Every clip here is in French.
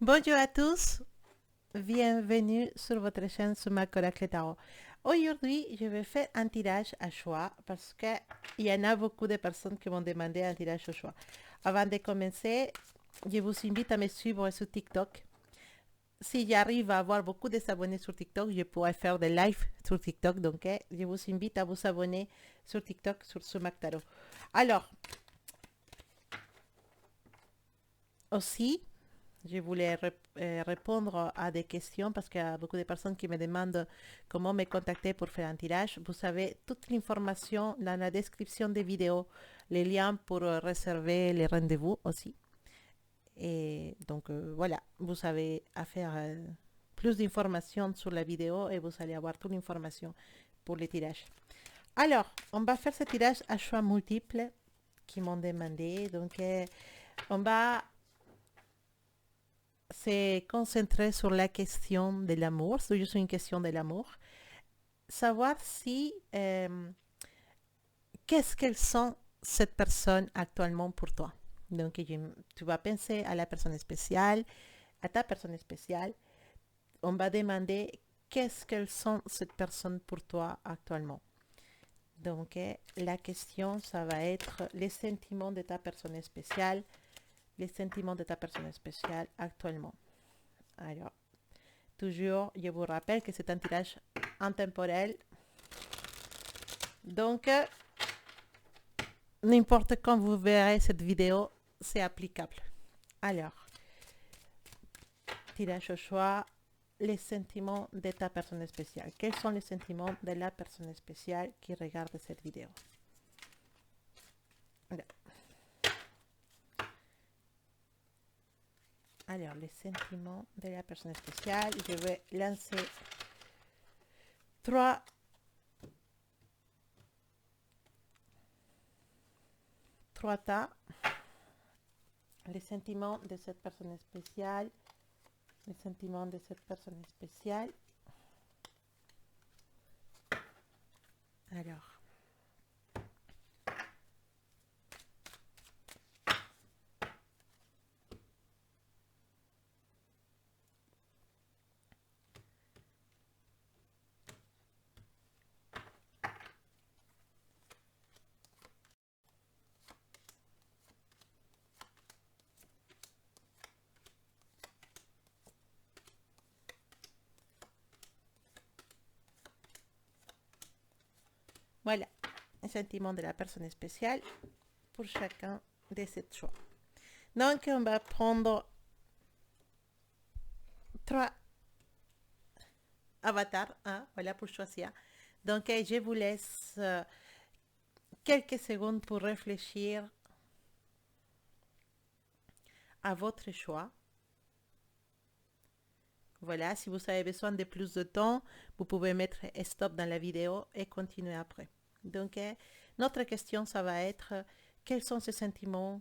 Bonjour à tous, bienvenue sur votre chaîne Sumac Oracle Tarot. Aujourd'hui, je vais faire un tirage à choix parce qu'il y en a beaucoup de personnes qui m'ont demandé un tirage au choix. Avant de commencer, je vous invite à me suivre sur TikTok. Si j'arrive à avoir beaucoup de abonnés sur TikTok, je pourrai faire des lives sur TikTok. Donc, je vous invite à vous abonner sur TikTok, sur Sumac Tarot. Alors, aussi, je voulais répondre à des questions parce qu'il y a beaucoup de personnes qui me demandent comment me contacter pour faire un tirage. Vous savez toute l'information dans la description des vidéos, les liens pour réserver les rendez-vous aussi. Et donc voilà, vous avez à faire plus d'informations sur la vidéo et vous allez avoir toute l'information pour les tirages. Alors, on va faire ce tirage à choix multiples qui m'ont demandé. Donc, on va se concentrer sur la question de l'amour, c'est juste une question de l'amour. Savoir si, qu'est-ce qu'elles sont cette personne actuellement pour toi. Donc, tu vas penser à la personne spéciale, à ta personne spéciale. On va demander qu'est-ce qu'elles sont cette personne pour toi actuellement. Donc, la question, ça va être les sentiments de ta personne spéciale, les sentiments de ta personne spéciale actuellement. Alors, toujours, je vous rappelle que c'est un tirage intemporel. Donc, n'importe quand vous verrez cette vidéo, c'est applicable. Alors, tirage au choix, les sentiments de ta personne spéciale. Quels sont les sentiments de la personne spéciale qui regarde cette vidéo? Alors, les sentiments de la personne spéciale, je vais lancer trois tas. Les sentiments de cette personne spéciale, les sentiments de cette personne spéciale. Alors, voilà, les sentiments de la personne spéciale pour chacun de ces choix. Donc, on va prendre trois avatars, hein, voilà, pour choisir. Donc, je vous laisse quelques secondes pour réfléchir à votre choix. Voilà, si vous avez besoin de plus de temps, vous pouvez mettre stop dans la vidéo et continuer après. Donc, notre question, ça va être quels sont ces sentiments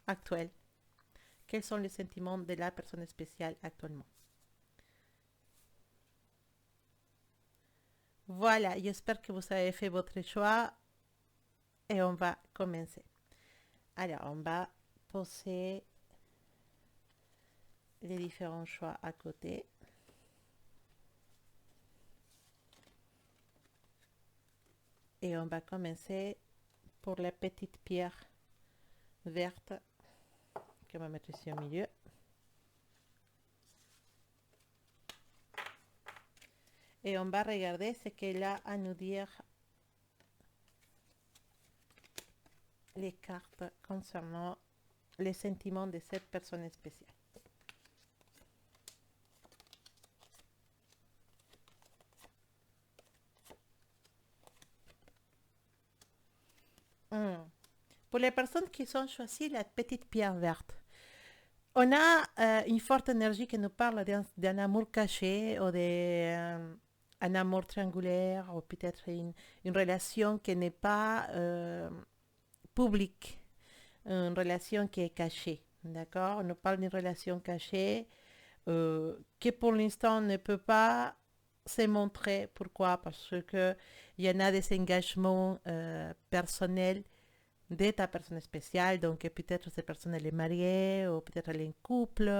actuels? Quels sont les sentiments de la personne spéciale actuellement? Voilà, j'espère que vous avez fait votre choix et on va commencer. Alors, on va poser les différents choix à côté. Et on va commencer pour la petite pierre verte qu'on va mettre ici au milieu. Et on va regarder ce qu'elle a à nous dire les cartes concernant les sentiments de cette personne spéciale. Pour les personnes qui ont choisi la petite pierre verte, on a une forte énergie qui nous parle d'un amour caché ou d'un amour triangulaire ou peut-être une relation qui n'est pas publique, une relation qui est cachée. D'accord? On nous parle d'une relation cachée qui pour l'instant ne peut pas se montrer. Pourquoi? Parce qu'il y en a des engagements personnels de ta personne spéciale. Donc peut-être cette personne elle est mariée ou peut-être elle est en couple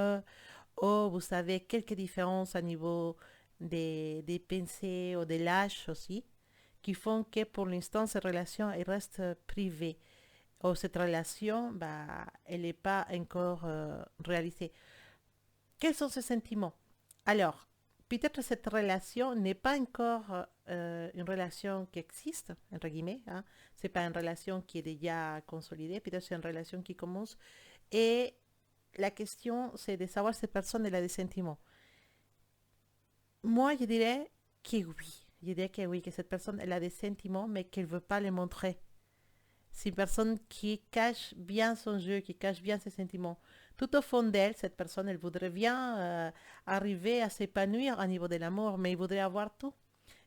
ou vous avez quelques différences à niveau des pensées ou de l'âge aussi, qui font que pour l'instant, cette relation elle reste privée. Ou cette relation, bah, elle n'est pas encore réalisée. Quels sont ces sentiments? Alors, peut-être cette relation n'est pas encore une relation qui existe, entre guillemets. Hein. C'est pas une relation qui est déjà consolidée, peut-être c'est une relation qui commence. Et la question, c'est de savoir si cette personne elle a des sentiments. Moi, je dirais que oui. Je dirais que oui, que cette personne elle a des sentiments, mais qu'elle ne veut pas les montrer. C'est une personne qui cache bien son jeu, qui cache bien ses sentiments. Tout au fond d'elle, cette personne, elle voudrait bien arriver à s'épanouir au niveau de l'amour, mais il voudrait avoir tout.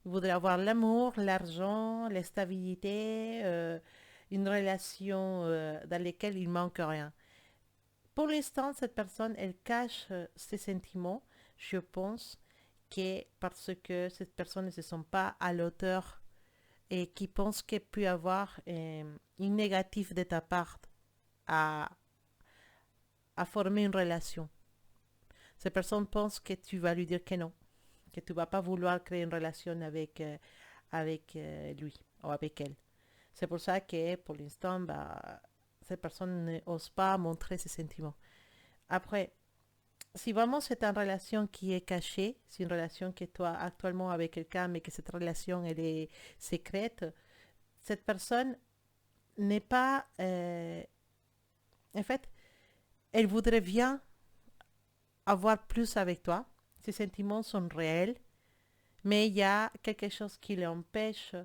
Il voudrait avoir l'amour, l'argent, la stabilité, une relation dans laquelle il manque rien. Pour l'instant, cette personne, elle cache ses sentiments, je pense, que parce que cette personne ne se sent pas à l'auteur et qui pense qu'il peut avoir une négative de ta part à, à former une relation. Cette personne pense que tu vas lui dire que non, que tu ne vas pas vouloir créer une relation avec lui ou avec elle. C'est pour ça que pour l'instant, bah, cette personne n'ose pas montrer ses sentiments. Après, si vraiment c'est une relation qui est cachée, c'est une relation que toi actuellement avec quelqu'un, mais que cette relation elle est secrète, cette personne n'est pas... en fait, elle voudrait bien avoir plus avec toi. Ses sentiments sont réels, mais il y a quelque chose qui l'empêche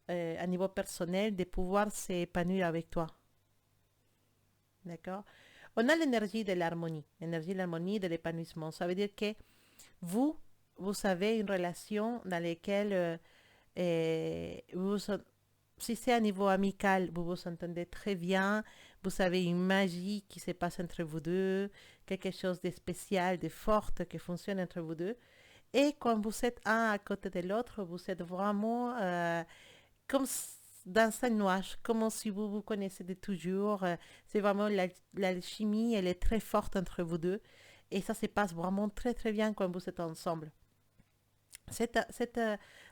à niveau personnel de pouvoir s'épanouir avec toi. D'accord. On a l'énergie de l'harmonie, de l'épanouissement. Ça veut dire que vous, vous avez une relation dans laquelle vous, si c'est à niveau amical, vous vous entendez très bien, vous avez une magie qui se passe entre vous deux, quelque chose de spécial, de fort qui fonctionne entre vous deux. Et quand vous êtes un à côté de l'autre, vous êtes vraiment comme dans un nuage, comme si vous vous connaissez de toujours. C'est vraiment l'alchimie, elle est très forte entre vous deux. Et ça se passe vraiment très très bien quand vous êtes ensemble. Cette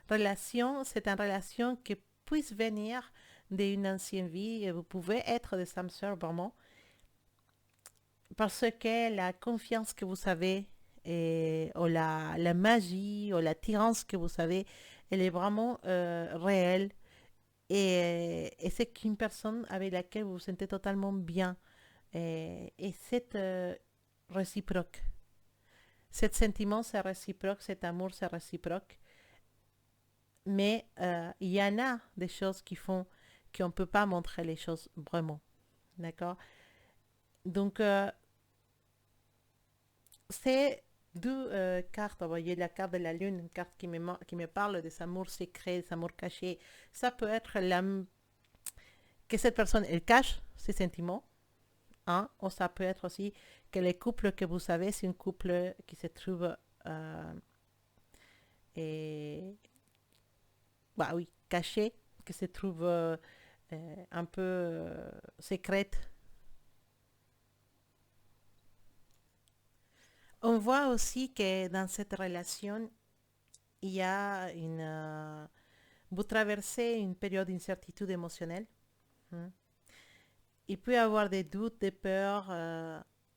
relation, c'est une relation qui puisse venir d'une ancienne vie. Et vous pouvez être des âmes sœurs vraiment parce que la confiance que vous avez ou la magie ou l'attirance que vous avez, elle est vraiment réelle et c'est qu'une personne avec laquelle vous vous sentez totalement bien et c'est réciproque. Cet sentiment, c'est réciproque, cet amour, c'est réciproque. Mais il y en a des choses qui font qu'on ne peut pas montrer les choses vraiment. D'accord. Donc, c'est deux cartes. Vous voyez la carte de la lune, une carte qui me parle de amour secret, de amour caché. Ça peut être que cette personne, elle cache ses sentiments. Hein, ou ça peut être aussi que les couples que vous savez, c'est un couple qui se trouve et, bah oui, caché, qui se trouve un peu secrète. On voit aussi que dans cette relation, il y a vous traversez une période d'incertitude émotionnelle. Hein. Il peut y avoir des doutes, des peurs,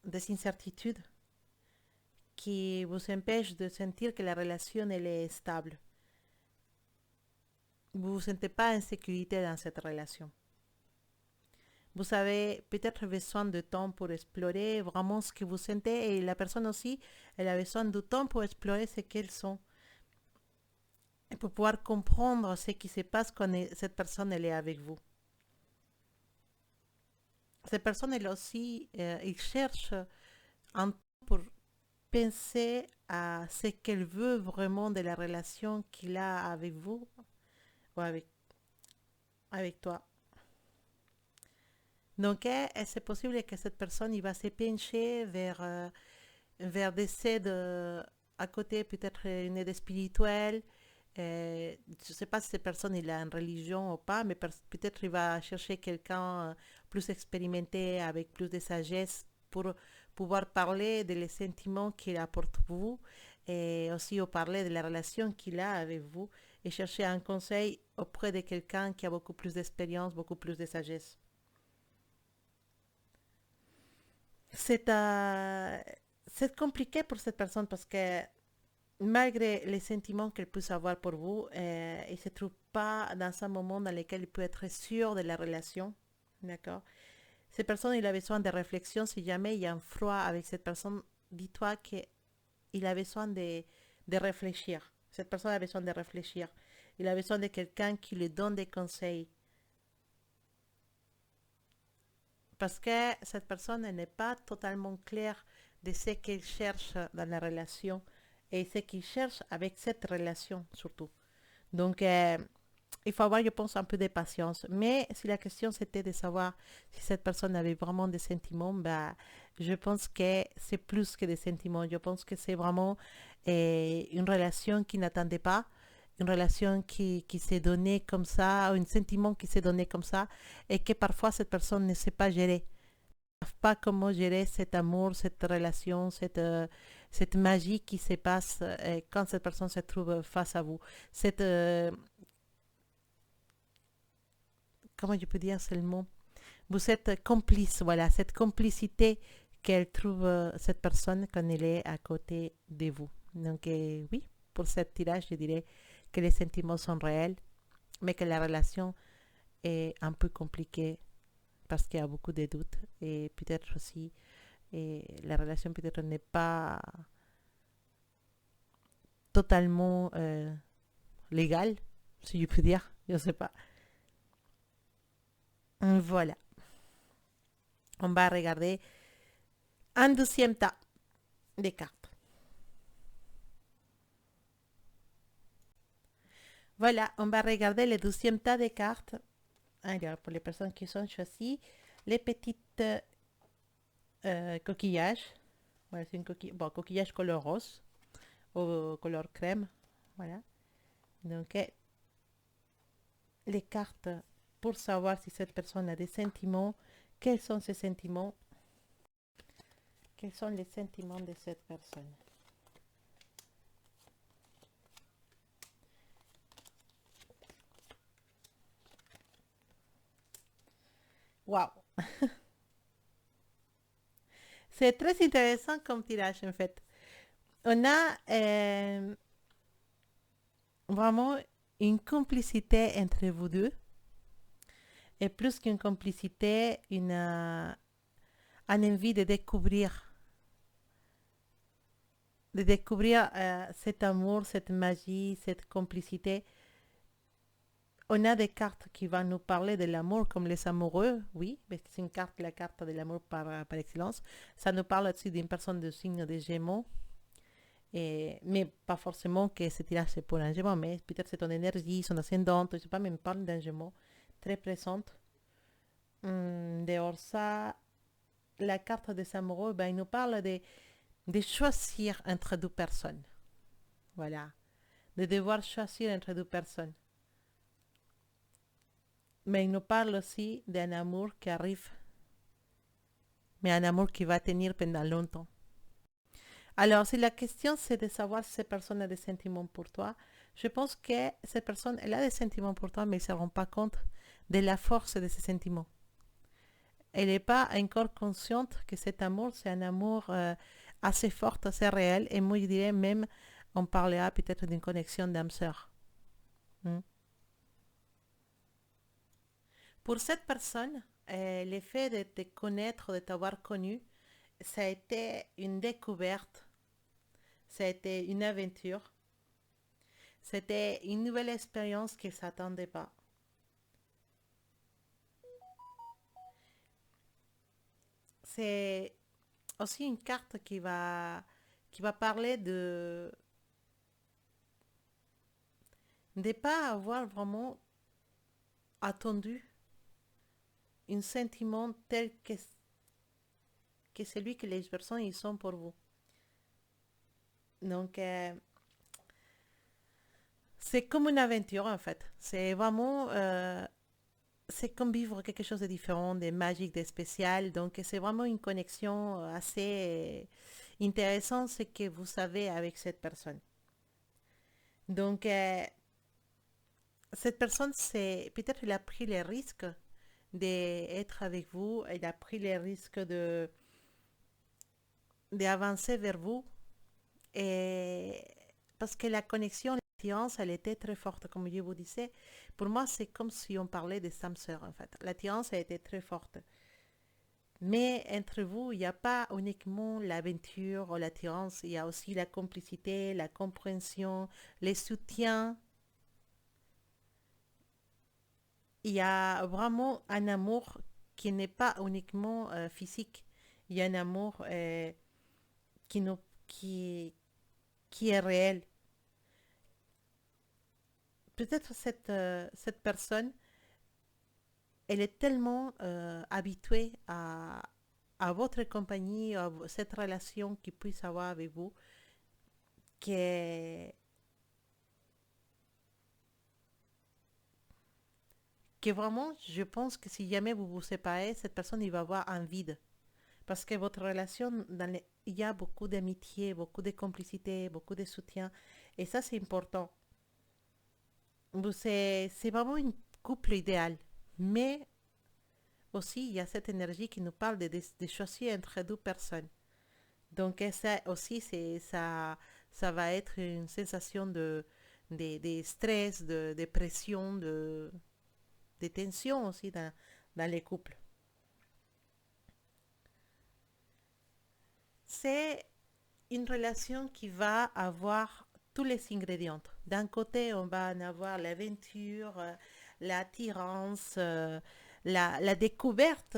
des incertitudes qui vous empêchent de sentir que la relation elle est stable. Vous ne vous sentez pas en sécurité dans cette relation. Vous avez peut-être besoin de temps pour explorer vraiment ce que vous sentez et la personne aussi, elle a besoin de temps pour explorer ce qu'elles sont et pour pouvoir comprendre ce qui se passe quand cette personne elle est avec vous. Cette personne elle aussi, il cherche un temps pour penser à ce qu'elle veut vraiment de la relation qu'il a avec vous ou avec toi. Donc, c'est possible que cette personne il va se pencher vers des aides à côté, peut-être une aide spirituelle. Je ne sais pas si cette personne il a une religion ou pas, mais peut-être il va chercher quelqu'un plus expérimenté, avec plus de sagesse, pouvoir parler des sentiments qu'il a pour vous et aussi parler de la relation qu'il a avec vous et chercher un conseil auprès de quelqu'un qui a beaucoup plus d'expérience, beaucoup plus de sagesse. C'est c'est compliqué pour cette personne parce que malgré les sentiments qu'elle peut avoir pour vous, il ne se trouve pas dans un moment dans lequel il peut être sûr de la relation. D'accord. Cette personne, il a besoin de réflexion. Si jamais il y a un froid avec cette personne, dis-toi qu'il a besoin de réfléchir. Cette personne a besoin de réfléchir. Il a besoin de quelqu'un qui lui donne des conseils. Parce que cette personne n'est pas totalement claire de ce qu'elle cherche dans la relation et ce qu'il cherche avec cette relation surtout. Donc, il faut avoir, je pense, un peu de patience. Mais si la question c'était de savoir si cette personne avait vraiment des sentiments, bah, je pense que c'est plus que des sentiments. Je pense que c'est vraiment une relation qui n'attendait pas, une relation qui s'est donnée comme ça, un sentiment qui s'est donné comme ça, et que parfois cette personne ne sait pas gérer. Ne sait pas comment gérer cet amour, cette relation, cette magie qui se passe quand cette personne se trouve face à vous. Cette, comment je peux dire, c'est le mot, vous êtes complice, voilà, cette complicité qu'elle trouve cette personne quand elle est à côté de vous. Donc oui, pour cette tirage, je dirais que les sentiments sont réels, mais que la relation est un peu compliquée parce qu'il y a beaucoup de doutes et peut-être aussi la relation peut-être n'est pas totalement légale, si je peux dire, je ne sais pas. Voilà, on va regarder un deuxième tas de cartes. Voilà, on va regarder le deuxième tas de cartes. Alors, pour les personnes qui sont choisies, les petites coquillages. Voilà, c'est une bon, coquillage couleur rose ou couleur crème. Voilà. Donc, les cartes pour savoir si cette personne a des sentiments. Quels sont ces sentiments? Quels sont les sentiments de cette personne? Waouh! C'est très intéressant comme tirage en fait. On a vraiment une complicité entre vous deux. Et plus qu'une complicité, une envie de découvrir cet amour, cette magie, cette complicité. On a des cartes qui vont nous parler de l'amour comme les amoureux, oui, parce que c'est une carte, la carte de l'amour par excellence. Ça nous parle aussi d'une personne de signe des Gémeaux, mais pas forcément que ce tirage c'est pour un Gémeaux, mais peut-être c'est ton énergie, son ascendante, je ne sais pas, mais me parle d'un Gémeaux très présente. Dehors ça, la carte des amoureux, ben, il nous parle de choisir entre deux personnes. Voilà. De devoir choisir entre deux personnes. Mais il nous parle aussi d'un amour qui arrive, mais un amour qui va tenir pendant longtemps. Alors, si la question c'est de savoir si cette personne a des sentiments pour toi, je pense que cette personne, elle a des sentiments pour toi, mais elle ne se rend pas compte de la force de ces sentiments. Elle n'est pas encore consciente que cet amour, c'est un amour assez fort, assez réel, et moi je dirais même, on parlera peut-être d'une connexion d'âme-sœur. Hmm. Pour cette personne, l'effet de te connaître, de t'avoir connu, ça a été une découverte, ça a été une aventure, c'était une nouvelle expérience qu'il ne s'attendait pas. C'est aussi une carte qui va parler de ne pas avoir vraiment attendu un sentiment tel que celui que les personnes ils sont pour vous. Donc, c'est comme une aventure en fait. C'est vraiment c'est comme vivre quelque chose de différent, de magique, de spécial. Donc, c'est vraiment une connexion assez intéressante, ce que vous savez avec cette personne. Donc, cette personne, c'est peut-être elle a pris les risques d'être avec vous, elle a pris les risques d'avancer vers vous. Et parce que la connexion, l'attirance, elle était très forte, comme je vous disais. Pour moi, c'est comme si on parlait de Samsung, en fait. L'attirance a été très forte. Mais entre vous, il n'y a pas uniquement l'aventure ou l'attirance, il y a aussi la complicité, la compréhension, les soutiens. Il y a vraiment un amour qui n'est pas uniquement physique. Il y a un amour qui, nous, qui, qui est réel. Peut-être cette personne, elle est tellement habituée à votre compagnie, à cette relation qu'il puisse avoir avec vous, que, que vraiment, je pense que si jamais vous vous séparez, cette personne, il va avoir un vide. Parce que votre relation, il y a beaucoup d'amitié, beaucoup de complicité, beaucoup de soutien. Et ça, c'est important. C'est vraiment une couple idéal. Mais aussi, il y a cette énergie qui nous parle de choisir entre deux personnes. Donc ça aussi, ça va être une sensation de stress, de pression, de tension aussi dans les couples. C'est une relation qui va avoir tous les ingrédients. D'un côté, on va en avoir l'aventure, l'attirance, la découverte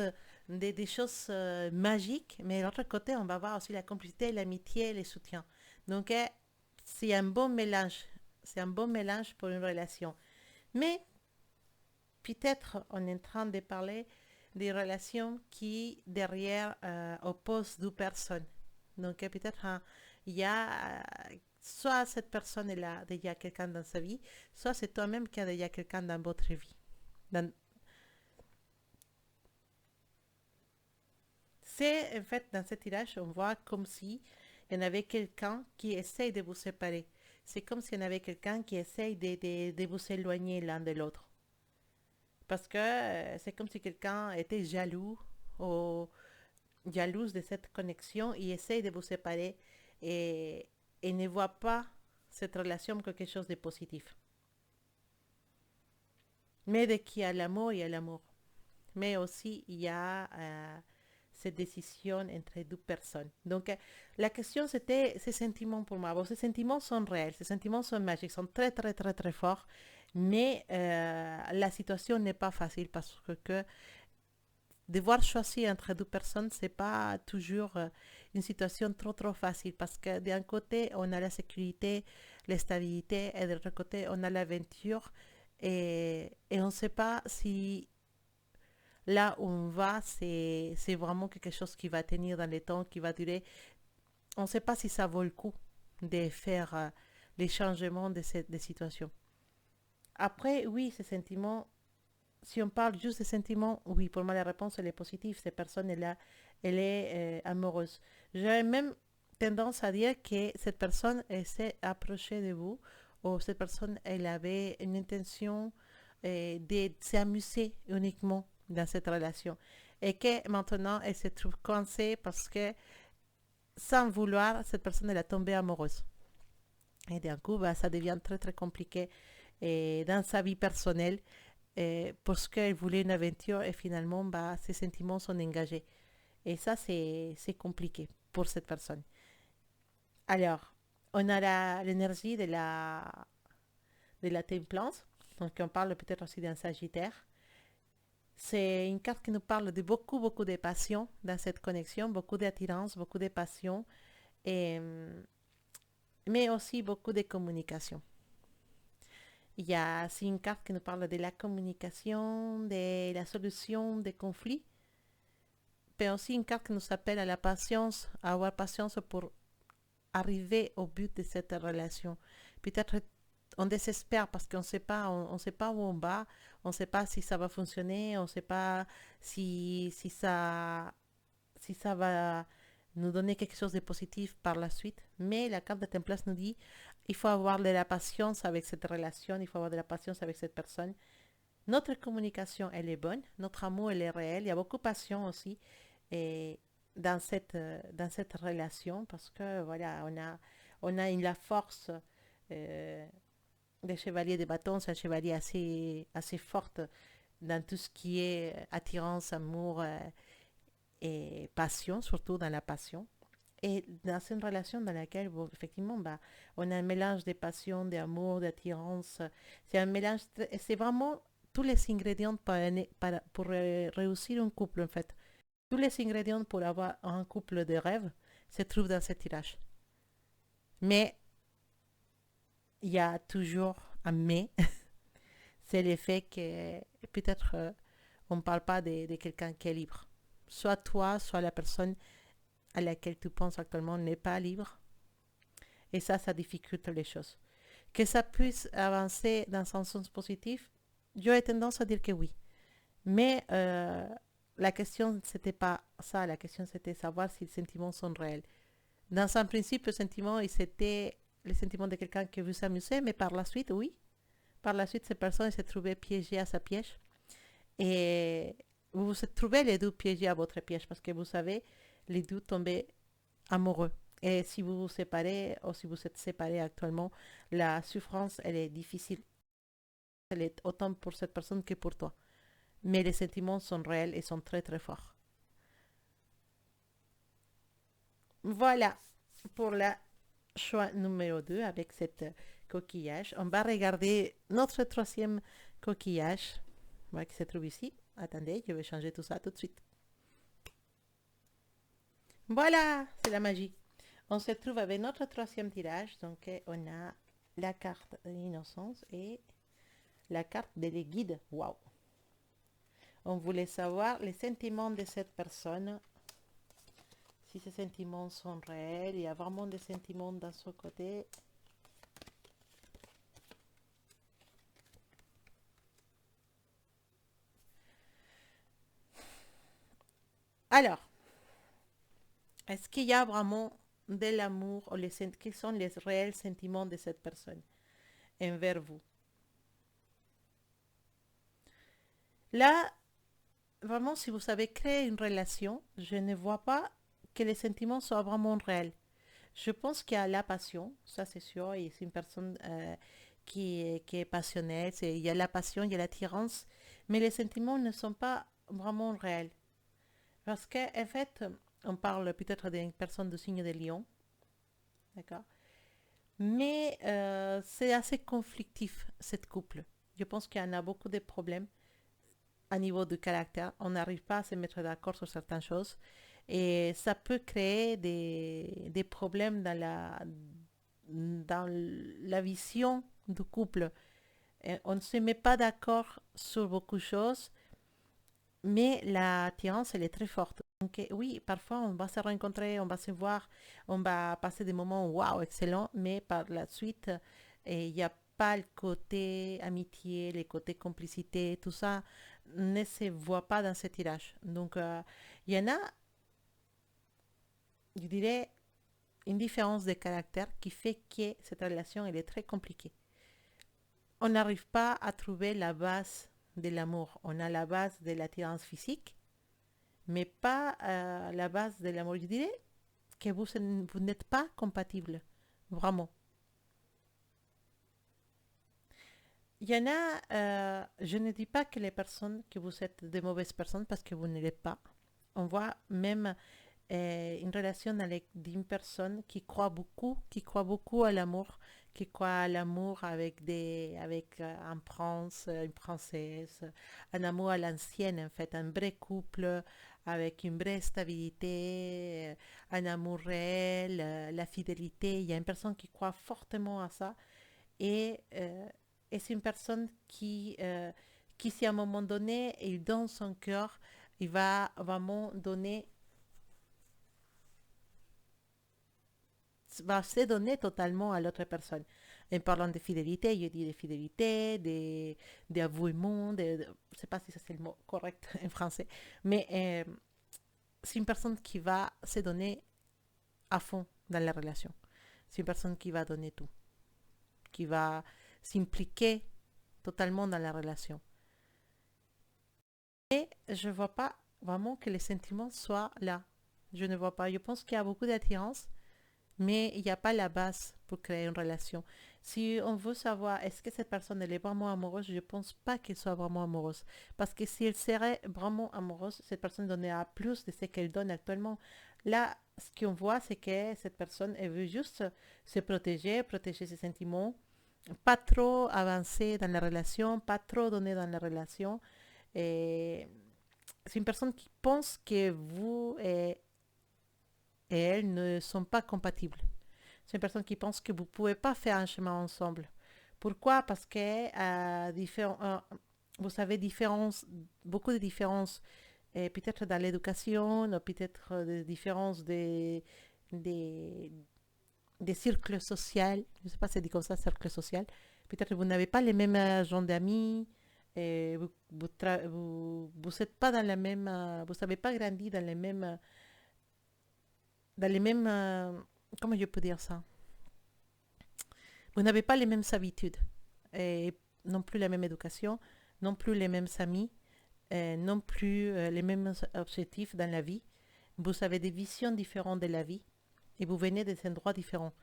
des choses magiques, mais de l'autre côté, on va avoir aussi la complicité, l'amitié, les soutiens. Donc, c'est un bon mélange. C'est un bon mélange pour une relation. Mais peut-être on est en train de parler des relations qui, derrière, opposent deux personnes. Donc, peut-être il y a soit cette personne elle a déjà quelqu'un dans sa vie, soit c'est toi-même qui as déjà quelqu'un dans votre vie. Dans- C'est en fait dans cet tirage, on voit comme si il y en avait quelqu'un qui essaye de vous séparer. C'est comme s'il y en avait quelqu'un qui essaye de vous éloigner l'un de l'autre. Parce que c'est comme si quelqu'un était jaloux ou jalouse de cette connexion et essaye de vous séparer et, et ne voit pas cette relation comme quelque chose de positif. Mais dès qu'il y a l'amour, il y a l'amour. Mais aussi, il y a cette décision entre deux personnes. Donc, la question, c'était ces sentiments pour moi. Bon, ces sentiments sont réels, ces sentiments sont magiques, sont très, très, très, très forts. Mais la situation n'est pas facile parce que devoir choisir entre deux personnes, c'est pas toujours une situation trop, trop facile parce que d'un côté, on a la sécurité, la stabilité et de l'autre côté, on a l'aventure et on ne sait pas si là où on va, c'est vraiment quelque chose qui va tenir dans le temps, qui va durer. On ne sait pas si ça vaut le coup de faire les changements de cette situation. Après, oui, ces sentiments, si on parle juste des sentiments, oui, pour moi, la réponse, elle est positive. Cette personne, elle est amoureuse. J'ai même tendance à dire que cette personne, elle s'est approchée de vous, ou cette personne, elle avait une intention de s'amuser uniquement dans cette relation. Et que maintenant, elle se trouve coincée parce que, sans vouloir, cette personne, elle est tombée amoureuse. Et d'un coup, bah, ça devient très, très compliqué dans sa vie personnelle parce qu'elle voulait une aventure et finalement, bah, ses sentiments sont engagés. Et ça, c'est compliqué pour cette personne. Alors, on a l'énergie de la templance, donc on parle peut-être aussi d'un sagittaire. C'est une carte qui nous parle de beaucoup, beaucoup de passion dans cette connexion, beaucoup d'attirance, beaucoup de passion, et, mais aussi beaucoup de communication. Il y a aussi une carte qui nous parle de la communication, de la solution des conflits, mais aussi une carte qui nous appelle à la patience, à avoir patience pour arriver au but de cette relation. Peut-être on désespère parce qu'on sait pas, on sait pas où on va, on sait pas si ça va fonctionner, on sait pas si ça va nous donner quelque chose de positif par la suite. Mais la carte de Templace nous dit, il faut avoir de la patience avec cette relation, il faut avoir de la patience avec cette personne. Notre communication, elle est bonne, notre amour, elle est réel. Il y a beaucoup de passion aussi et dans cette relation parce que voilà, on a la force euh, des chevaliers de bâton, c'est un chevalier assez forte dans tout ce qui est attirance, amour et passion, surtout dans la passion. Et dans une relation dans laquelle, bon, effectivement, bah, on a un mélange de passion, d'amour, d'attirance. C'est un mélange, c'est vraiment tous les ingrédients pour réussir un couple, en fait. Tous les ingrédients pour avoir un couple de rêve se trouvent dans ce tirage. Mais il y a toujours un mais, c'est le fait que peut-être on ne parle pas de quelqu'un qui est libre. Soit toi, soit la personne à laquelle tu penses actuellement n'est pas libre. Et ça difficulte les choses. Que ça puisse avancer dans un sens positif, j'aurais tendance à dire que oui. Mais la question, c'était pas ça. La question, c'était savoir si les sentiments sont réels. Dans un principe, le sentiment, c'était le sentiment de quelqu'un qui veut s'amuser, mais par la suite, oui. Par la suite, cette personne s'est trouvée piégée à sa piège. Et vous vous êtes trouvés les deux piégés à votre piège parce que vous savez, les deux tombaient amoureux. Et si vous vous séparez ou si vous êtes séparés actuellement, la souffrance, elle est difficile. Elle est autant pour cette personne que pour toi. Mais les sentiments sont réels et sont très très forts. Voilà pour la choix numéro 2 avec cette coquillage. On va regarder notre troisième coquillage qui se trouve ici. Attendez, je vais changer tout ça tout de suite. Voilà, c'est la magie. On se trouve avec notre troisième tirage. Donc, on a la carte de l'innocence et la carte des guides. Waouh! On voulait savoir les sentiments de cette personne. Si ces sentiments sont réels, il y a vraiment des sentiments dans son côté. Alors, est-ce qu'il y a vraiment de l'amour ou quels sont les réels sentiments de cette personne envers vous? Là, vraiment, si vous savez créer une relation, je ne vois pas que les sentiments soient vraiment réels. Je pense qu'il y a la passion, ça c'est sûr, et c'est une personne qui est passionnelle, il y a la passion, il y a l'attirance, mais les sentiments ne sont pas vraiment réels. Parce qu'en fait, on parle peut-être d'une personne du signe de Lion, d'accord? Mais c'est assez conflictif, cette couple. Je pense qu'il y en a beaucoup de problèmes à niveau de caractère. On n'arrive pas à se mettre d'accord sur certaines choses. Et ça peut créer des problèmes dans la vision du couple. Et on ne se met pas d'accord sur beaucoup de choses, mais l'attirance, elle est très forte. Donc oui, parfois on va se rencontrer, on va se voir, on va passer des moments waouh, excellents, mais par la suite, il n'y a pas le côté amitié, les côtés complicité, tout ça ne se voit pas dans ce tirage. Donc il y en a, je dirais, une différence de caractère qui fait que cette relation elle est très compliquée. On n'arrive pas à trouver la base de l'amour. On a la base de l'attirance physique, mais pas la base de l'amour. Je dirais que vous n'êtes pas compatibles, vraiment. Il y en a, je ne dis pas que les personnes, que vous êtes de mauvaises personnes parce que vous ne l'êtes pas. On voit même une relation avec une personne qui croit beaucoup à l'amour, qui croit à l'amour avec un prince, une princesse, un amour à l'ancienne en fait, un vrai couple avec une vraie stabilité, un amour réel, la fidélité. Il y a une personne qui croit fortement à ça et, euh, et c'est une personne qui si à un moment donné, il donne son cœur, il va vraiment donner va se donner totalement à l'autre personne. En parlant de fidélité, je dis de fidélité, d'avouement, je ne sais pas si ça c'est le mot correct en français, mais c'est une personne qui va se donner à fond dans la relation. C'est une personne qui va donner tout, qui va s'impliquer totalement dans la relation. Et je ne vois pas vraiment que les sentiments soient là. Je ne vois pas. Je pense qu'il y a beaucoup d'attirance, mais il n'y a pas la base pour créer une relation. Si on veut savoir est-ce que cette personne elle est vraiment amoureuse, je ne pense pas qu'elle soit vraiment amoureuse. Parce que si elle serait vraiment amoureuse, cette personne donnera plus de ce qu'elle donne actuellement. Là, ce qu'on voit, c'est que cette personne, elle veut juste se protéger, protéger ses sentiments, pas trop avancer dans la relation, pas trop donner dans la relation. Et c'est une personne qui pense que vous et elle ne sont pas compatibles. C'est une personne qui pense que vous ne pouvez pas faire un chemin ensemble. Pourquoi? Parce que vous avez beaucoup de différences, peut-être dans l'éducation, ou peut-être des différences des, des cercles sociaux. Je ne sais pas si c'est dit comme ça, cercle social. Peut-être que vous n'avez pas les mêmes genres d'amis. Vous êtes pas dans la même, vous n'avez pas grandi dans les mêmes, comment je peux dire ça? Vous n'avez pas les mêmes habitudes, et non plus la même éducation, non plus les mêmes amis, non plus les mêmes objectifs dans la vie. Vous avez des visions différentes de la vie et vous venez des endroits différents.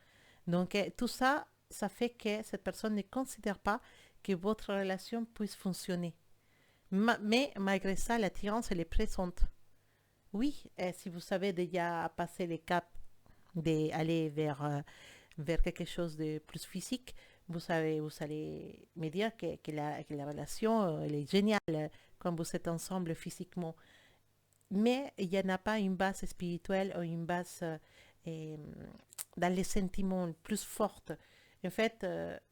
Donc tout ça, ça fait que cette personne ne considère pas que votre relation puisse fonctionner. Mais malgré ça, l'attirance, elle est présente. Oui, si vous savez déjà passer les caps d'aller vers quelque chose de plus physique, vous allez me dire que la relation elle est géniale quand vous êtes ensemble physiquement. Mais il n'y en a pas une base spirituelle ou une base euh, dans les sentiments plus forte. En fait,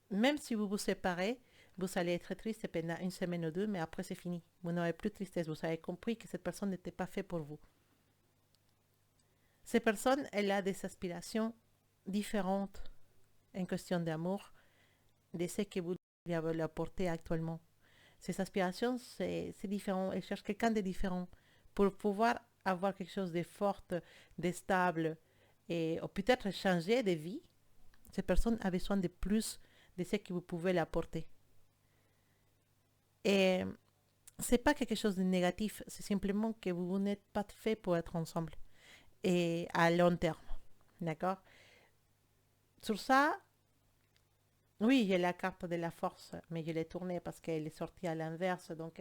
même si vous vous séparez, vous allez être triste pendant une semaine ou deux, mais après c'est fini. Vous n'aurez plus de tristesse. Vous avez compris que cette personne n'était pas faite pour vous. Cette personne, elle a des aspirations différentes en question d'amour de ce que vous lui avez apporté actuellement. Ses aspirations, c'est différent. Elle cherche quelqu'un de différent pour pouvoir avoir quelque chose de fort, de stable et ou peut-être changer de vie. Cette personne a besoin de plus de ce que vous pouvez l'apporter. Et c'est pas quelque chose de négatif, c'est simplement que vous n'êtes pas fait pour être ensemble et à long terme. D'accord? Sur ça, oui, j'ai la carte de la force, mais je l'ai tournée parce qu'elle est sortie à l'inverse. Donc,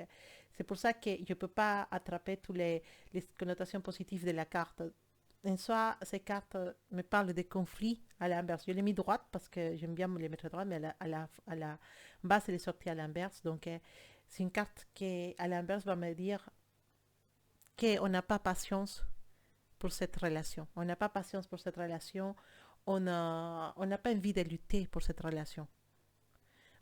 c'est pour ça que je ne peux pas attraper toutes les connotations positives de la carte. En soi, ces cartes me parlent des conflits à l'inverse. Je l'ai mis droite parce que j'aime bien les mettre droite, mais à la base, elle est sortie à l'inverse. Donc, c'est une carte qui, à l'inverse, va me dire qu'on n'a pas patience pour cette relation. On n'a pas patience pour cette relation. On n'a pas envie de lutter pour cette relation.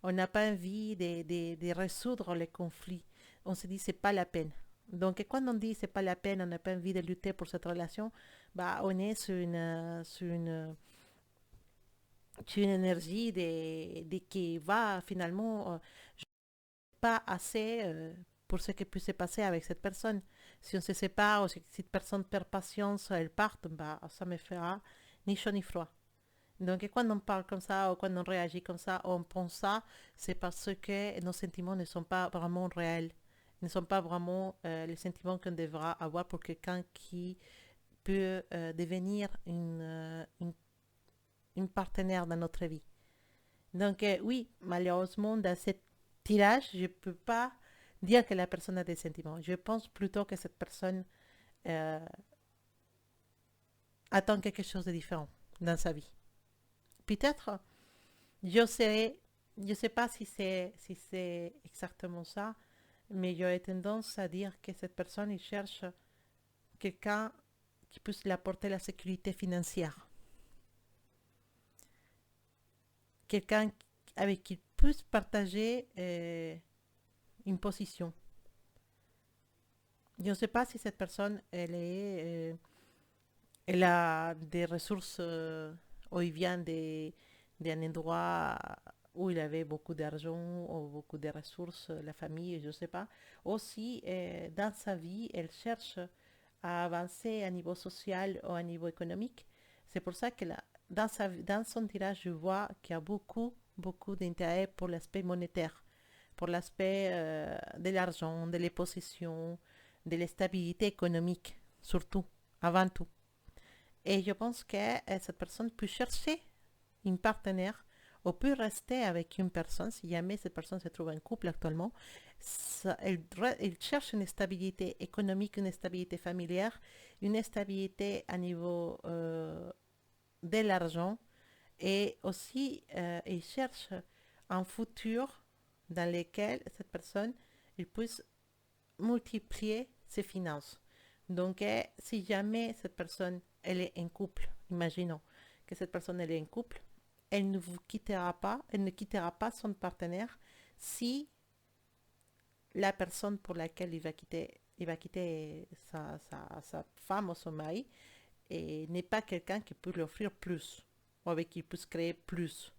On n'a pas envie de résoudre les conflits. On se dit c'est pas la peine. Donc quand on dit c'est pas la peine, on n'a pas envie de lutter pour cette relation, bah on est sur une énergie qui va finalement pas assez pour ce qui peut se passer avec cette personne. Si on se sépare ou si cette personne perd patience, elle part, bah ça me fera ni chaud ni froid. Donc, quand on parle comme ça ou quand on réagit comme ça, on pense ça, c'est parce que nos sentiments ne sont pas vraiment réels, ne sont pas vraiment les sentiments qu'on devra avoir pour quelqu'un qui peut devenir une partenaire dans notre vie. Donc, oui, malheureusement, dans ce tirage, je ne peux pas dire que la personne a des sentiments. Je pense plutôt que cette personne euh, attend quelque chose de différent dans sa vie. Peut-être je sais, je sais pas si c'est exactement ça, mais j'aurais tendance à dire que cette personne il cherche quelqu'un qui puisse lui apporter la sécurité financière, quelqu'un avec qui il puisse partager une position. Je ne sais pas si cette personne elle a des ressources ou il vient d'un endroit où il avait beaucoup d'argent ou beaucoup de ressources, la famille, je ne sais pas. Aussi, dans sa vie, elle cherche à avancer à niveau social ou à niveau économique. C'est pour ça que dans son tirage, je vois qu'il y a beaucoup d'intérêt pour l'aspect monétaire, pour l'aspect de l'argent, de les possessions, de la stabilité économique, surtout, avant tout. Et je pense que cette personne peut chercher une partenaire ou peut rester avec une personne si jamais cette personne se trouve en couple actuellement. Elle cherche une stabilité économique, une stabilité familière, une stabilité à niveau de l'argent et aussi elle cherche un futur dans lequel cette personne elle puisse multiplier ses finances. Donc, si jamais cette personne elle est en couple, imaginons que cette personne elle est en couple, elle ne vous quittera pas, elle ne quittera pas son partenaire si la personne pour laquelle il va quitter sa femme ou son mari et n'est pas quelqu'un qui peut lui offrir plus ou avec qui il peut créer plus.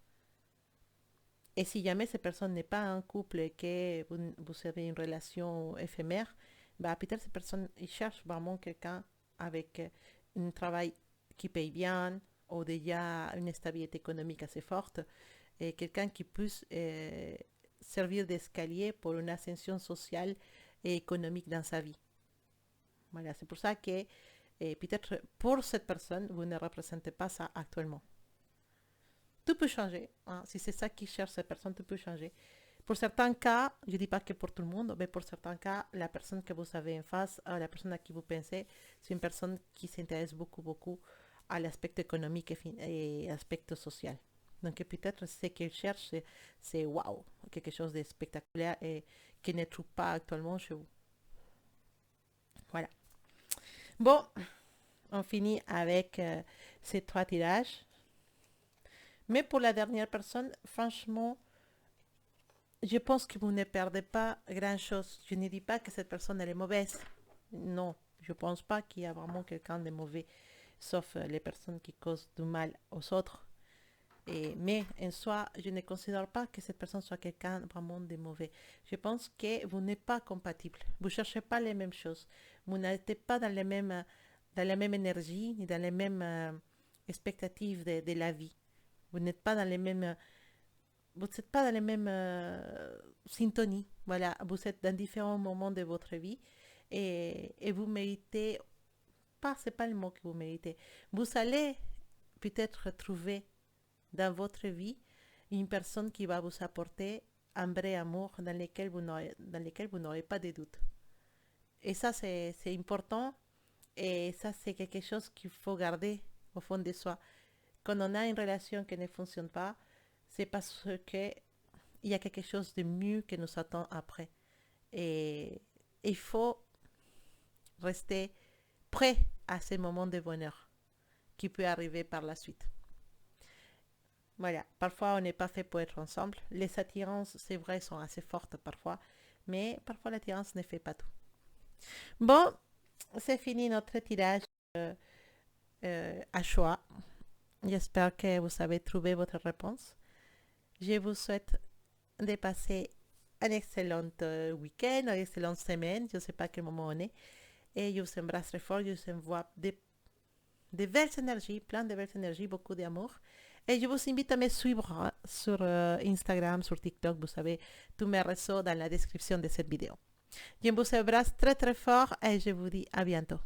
Et si jamais cette personne n'est pas un couple et que vous avez une relation éphémère, bah, peut-être cette personne il cherche vraiment quelqu'un avec un travail qui paye bien ou déjà une stabilité économique assez forte et quelqu'un qui puisse servir d'escalier pour une ascension sociale et économique dans sa vie. Voilà, c'est pour ça que peut-être pour cette personne, vous ne représentez pas ça actuellement. Tout peut changer. Hein. Si c'est ça qui cherche cette personne, tout peut changer. Pour certains cas, je ne dis pas que pour tout le monde, mais pour certains cas, la personne que vous avez en face, la personne à qui vous pensez, c'est une personne qui s'intéresse beaucoup à l'aspect économique et l'aspect social. Donc peut-être ce qu'elle cherche, c'est wow, quelque chose de spectaculaire et qui ne trouve pas actuellement chez vous. Voilà. Bon, on finit avec ces 3 tirages. Mais pour la dernière personne, franchement, je pense que vous ne perdez pas grand-chose. Je ne dis pas que cette personne elle est mauvaise. Non, je ne pense pas qu'il y a vraiment quelqu'un de mauvais, sauf les personnes qui causent du mal aux autres. Mais en soi, je ne considère pas que cette personne soit quelqu'un vraiment de mauvais. Je pense que vous n'êtes pas compatible. Vous ne cherchez pas les mêmes choses. Vous n'êtes pas dans dans la même énergie, ni dans les mêmes expectatives de la vie. Vous n'êtes pas dans les mêmes vous n'êtes pas dans les mêmes syntonies. Voilà, vous êtes dans différents moments de votre vie et vous méritez, pas, c'est pas le mot que vous méritez. Vous allez peut-être trouver dans votre vie une personne qui va vous apporter un vrai amour dans lequel vous n'aurez pas de doute. Et ça, c'est important et ça, c'est quelque chose qu'il faut garder au fond de soi. Quand on a une relation qui ne fonctionne pas, c'est parce que il y a quelque chose de mieux qui nous attend après. Et il faut rester prêt à ces moments de bonheur qui peut arriver par la suite. Voilà, parfois on n'est pas fait pour être ensemble. Les attirances, c'est vrai, sont assez fortes parfois, mais parfois l'attirance ne fait pas tout. Bon, c'est fini notre tirage euh, à choix. J'espère que vous avez trouvé votre réponse. Je vous souhaite de passer un excellent week-end, une excellente semaine. Je ne sais pas à quel moment on est. Et je vous embrasse très fort. Je vous envoie de belles énergies, plein de belles énergies, beaucoup d'amour. Et je vous invite à me suivre sur Instagram, sur TikTok. Vous savez, tous mes réseaux dans la description de cette vidéo. Je vous embrasse très très fort et je vous dis à bientôt.